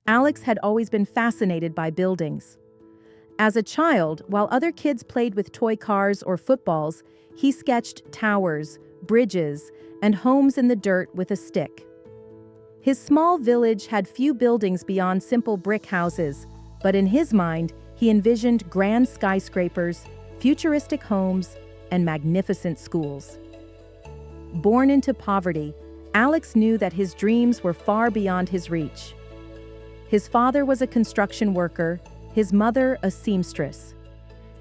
Alex had always been fascinated by buildings. As a child, while other kids played with toy cars or footballs, he sketched towers, bridges, and homes in the dirt with a stick. His small village had few buildings beyond simple brick houses, but in his mind, he envisioned grand skyscrapers, futuristic homes, and magnificent schools. Born into poverty, Alex knew that his dreams were far beyond his reach. His father was a construction worker, his mother a seamstress.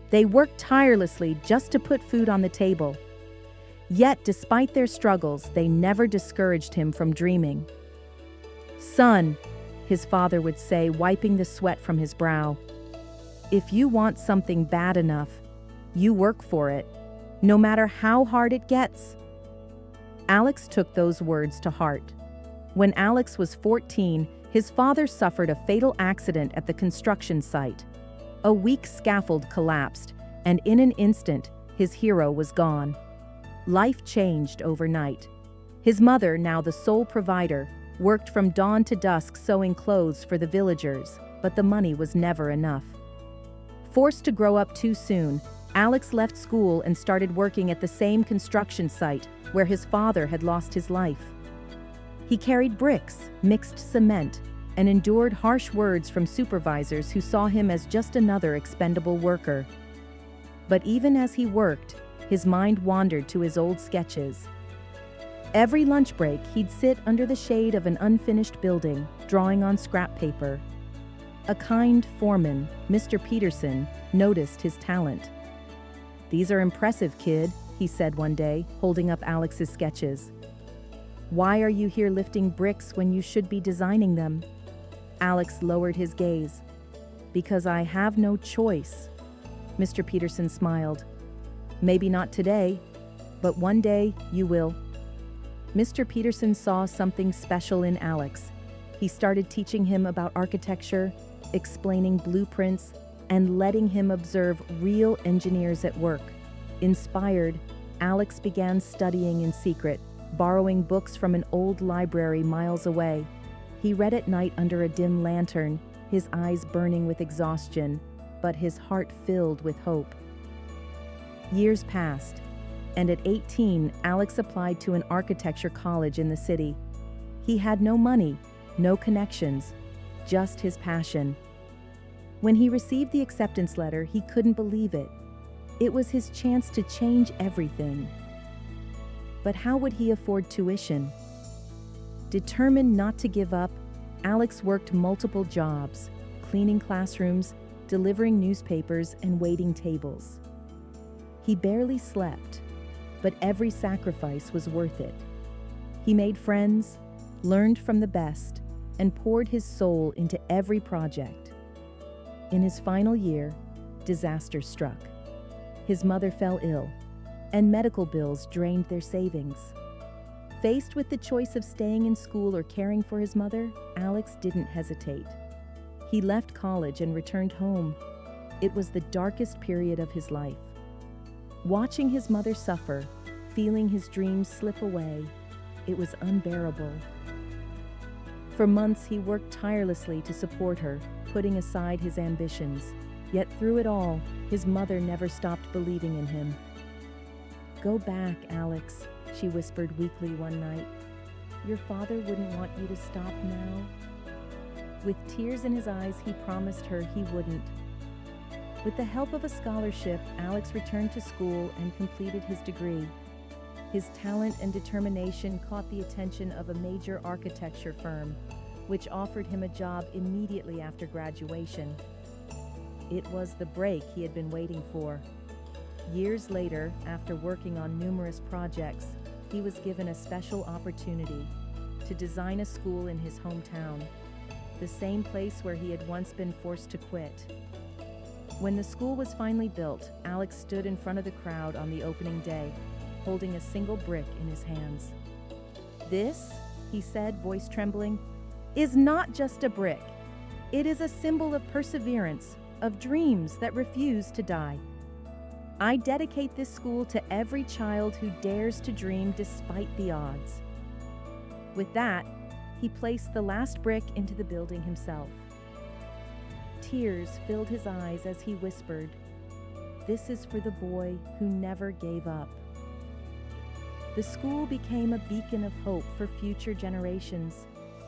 They worked tirelessly just to put food on the table. Yet, despite their struggles, they never discouraged him from dreaming. "Son," his father would say, wiping the sweat from his brow, "if you want something bad enough, you work for it, no matter how hard it gets." Alex took those words to heart. When Alex was 14, his father suffered a fatal accident at the construction site. A weak scaffold collapsed, and in an instant, his hero was gone. Life changed overnight. His mother, now the sole provider, worked from dawn to dusk sewing clothes for the villagers, but the money was never enough. Forced to grow up too soon, Alex left school and started working at the same construction site where his father had lost his life. He carried bricks, mixed cement, and endured harsh words from supervisors who saw him as just another expendable worker. But even as he worked, his mind wandered to his old sketches. Every lunch break, he'd sit under the shade of an unfinished building, drawing on scrap paper. A kind foreman, Mr. Peterson, noticed his talent. "These are impressive, kid," he said one day, holding up Alex's sketches. "Why are you here lifting bricks when you should be designing them?" Alex lowered his gaze. "Because I have no choice." Mr. Peterson smiled. "Maybe not today, but one day you will." Mr. Peterson saw something special in Alex. He started teaching him about architecture, explaining blueprints, and letting him observe real engineers at work. Inspired, Alex began studying in secret, borrowing books from an old library miles away. He read at night under a dim lantern, his eyes burning with exhaustion, but his heart filled with hope. Years passed, and at 18, Alex applied to an architecture college in the city. He had no money, no connections, just his passion. When he received the acceptance letter, he couldn't believe it. It was his chance to change everything. But how would he afford tuition? Determined not to give up, Alex worked multiple jobs, cleaning classrooms, delivering newspapers, and waiting tables. He barely slept, but every sacrifice was worth it. He made friends, learned from the best, and poured his soul into every project. In his final year, disaster struck. His mother fell ill, and medical bills drained their savings. Faced with the choice of staying in school or caring for his mother, Alex didn't hesitate. He left college and returned home. It was the darkest period of his life. Watching his mother suffer, feeling his dreams slip away, it was unbearable. For months, he worked tirelessly to support her, putting aside his ambitions. Yet through it all, his mother never stopped believing in him. "Go back, Alex," she whispered weakly one night. "Your father wouldn't want you to stop now." With tears in his eyes, he promised her he wouldn't. With the help of a scholarship, Alex returned to school and completed his degree. His talent and determination caught the attention of a major architecture firm, which offered him a job immediately after graduation. It was the break he had been waiting for. Years later, after working on numerous projects, he was given a special opportunity to design a school in his hometown, the same place where he had once been forced to quit. When the school was finally built, Alex stood in front of the crowd on the opening day, holding a single brick in his hands. "This," he said, voice trembling, "is not just a brick. It is a symbol of perseverance, of dreams that refuse to die. I dedicate this school to every child who dares to dream despite the odds." With that, He placed the last brick into the building himself. Tears filled his eyes as he whispered, "This is for the boy who never gave up." The school became a beacon of hope for future generations,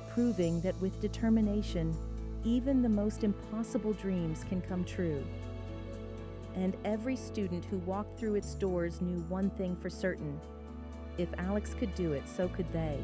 proving that with determination, even the most impossible dreams can come true. And every student who walked through its doors knew one thing for certain: if Alex could do it, so could they.